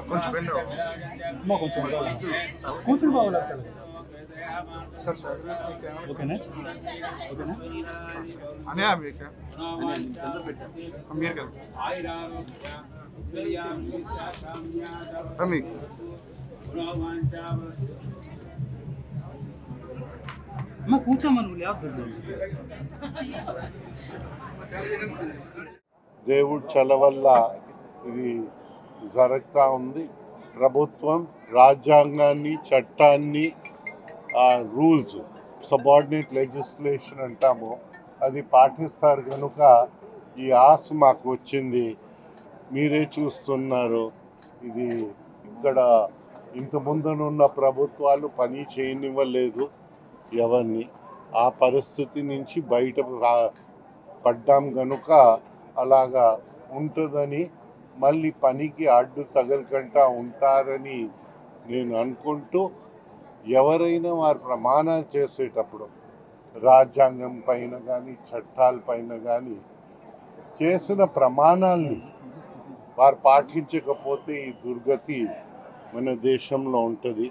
కొంచెం కూర్చుని బాగోలేదు सर सर ओकेना ओकेना अने अभी क्या अमीर का अमी मैं पूछा मनु ले आप दर्द దేవుడి చలవల్ల ఇది జరుగుతూ ఉంది. ప్రభుత్వం రాజ్యాంగాన్ని, చట్టాన్ని, రూల్స్, సబార్డినేట్ లెజిస్లేషన్ అంటాము, అది పాటిస్తారు కనుక ఈ ఆశ మాకు వచ్చింది. మీరే చూస్తున్నారు, ఇది ఇక్కడ ఇంత ముందునున్న ప్రభుత్వాలు పని చేయనివ్వలేదు ఎవరిని. ఆ పరిస్థితి నుంచి బయట పడ్డాం కనుక అలాగా ఉంటుందని, మళ్ళీ పనికి అడ్డు తగలకుండా ఉంటారని నేను అనుకుంటూ, ఎవరైనా వారు ప్రమాణాలు చేసేటప్పుడు రాజ్యాంగం పైన కానీ చట్టాల పైన కానీ చేసిన ప్రమాణాలని వారు పాటించకపోతే ఈ దుర్గతి మన దేశంలో ఉంటుంది.